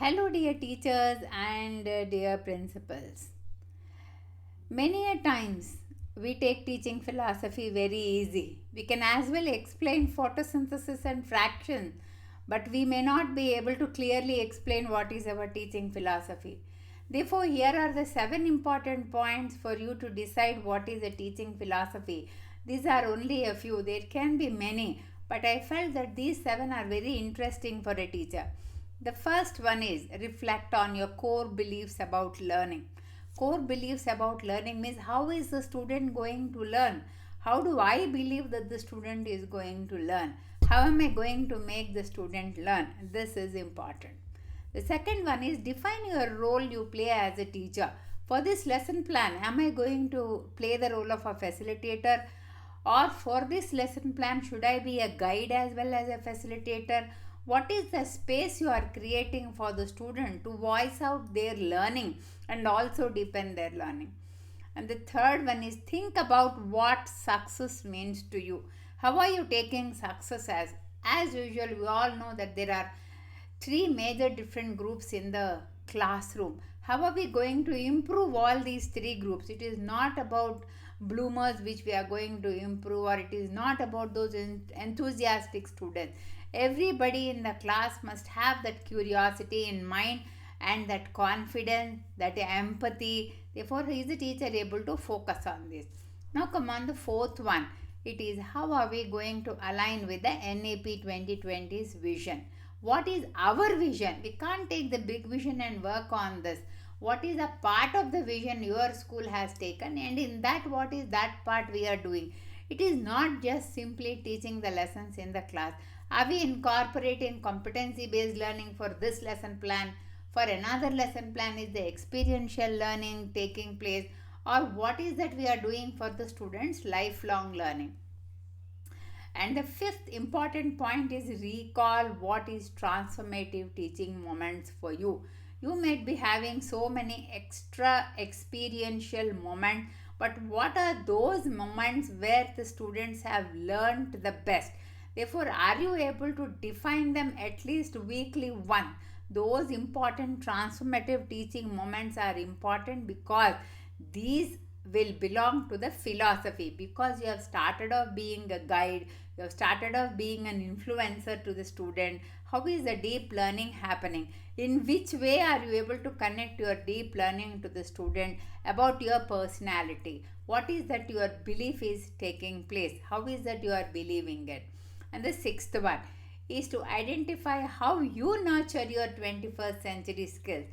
Hello, dear teachers and dear principals. Many a times we take teaching philosophy very easy. We can as well explain photosynthesis and fraction, but we may not be able to clearly explain what is our teaching philosophy. Therefore, here are the 7 important points for you to decide what is a teaching philosophy. These are only a few, there can be many, but I felt that these 7 are very interesting for a teacher. The first one is reflect on your core beliefs about learning. Core beliefs about learning means how is the student going to learn? How do I believe that the student is going to learn? How am I going to make the student learn? This is important. The second one is define your role you play as a teacher. For this lesson plan, am I going to play the role of a facilitator? Or for this lesson plan, should I be a guide as well as a facilitator? What is the space you are creating for the student to voice out their learning and also deepen their learning? And the third one is think about what success means to you. How are you taking success as? As usual, we all know that there are three major different groups in the classroom. How are we going to improve all these three groups? It is not about bloomers which we are going to improve, or it is not about those enthusiastic students. Everybody in the class must have that curiosity in mind and that confidence, that empathy. Therefore, is the teacher able to focus on this? Now, come on the fourth one. It is how are we going to align with the NAP 2020's vision? What is our vision? We can't take the big vision and work on this. What is a part of the vision your school has taken, and in that, what is that part we are doing? It is not just simply teaching the lessons in the class. Are we incorporating competency based learning for this lesson plan? For another lesson plan, is the experiential learning taking place? Or what is that we are doing for the students' lifelong learning? And the fifth important point is recall what is transformative teaching moments for you. You might be having so many extra experiential moments, but what are those moments where the students have learned the best? Therefore, are you able to define them at least weekly one? Those important transformative teaching moments are important because these will belong to the philosophy, because you have started off being a guide, you have started off being an influencer to the student. How is the deep learning happening? In which way are you able to connect your deep learning to the student about your personality? What is that your belief is taking place? How is that you are believing it? And the sixth one is to identify how you nurture your 21st century skills.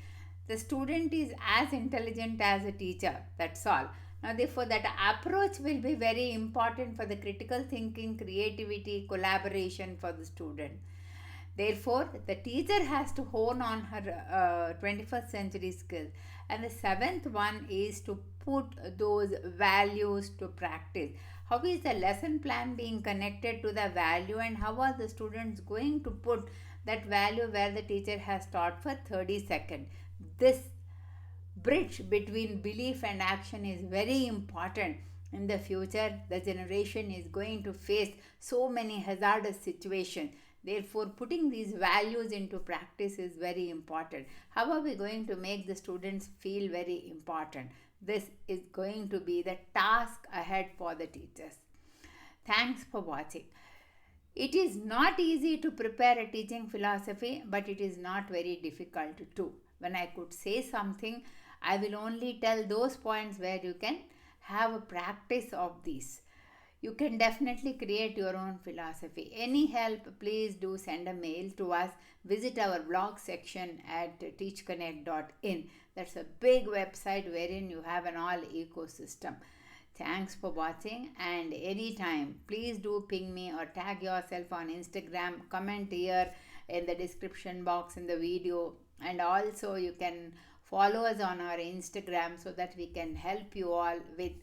The student is as intelligent as a teacher, that's all. Now, therefore, that approach will be very important for the critical thinking, creativity, collaboration for the student. Therefore, the teacher has to hone on her 21st century skills. And the seventh one is to put those values to practice. How is the lesson plan being connected to the value, and how are the students going to put that value where the teacher has taught for 30 seconds? This bridge between belief and action is very important. In the future, the generation is going to face so many hazardous situations. Therefore, putting these values into practice is very important. How are we going to make the students feel very important? This is going to be the task ahead for the teachers. Thanks for watching. It is not easy to prepare a teaching philosophy, but it is not very difficult too. When I could say something, I will only tell those points where you can have a practice of these. You can definitely create your own philosophy. Any help, please do send a mail to us. Visit our blog section at teachconnect.in. That's a big website wherein you have an all ecosystem. Thanks for watching, and anytime please do ping me or tag yourself on Instagram, comment here in the description box in the video, and also you can follow us on our Instagram so that we can help you all with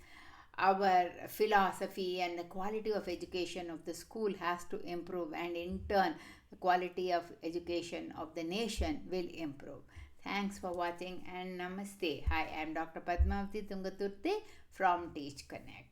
our philosophy, and the quality of education of the school has to improve, and in turn the quality of education of the nation will improve. Thanks for watching and namaste. Hi, I am Dr. Padmavati Tungaturti from Teachconnect.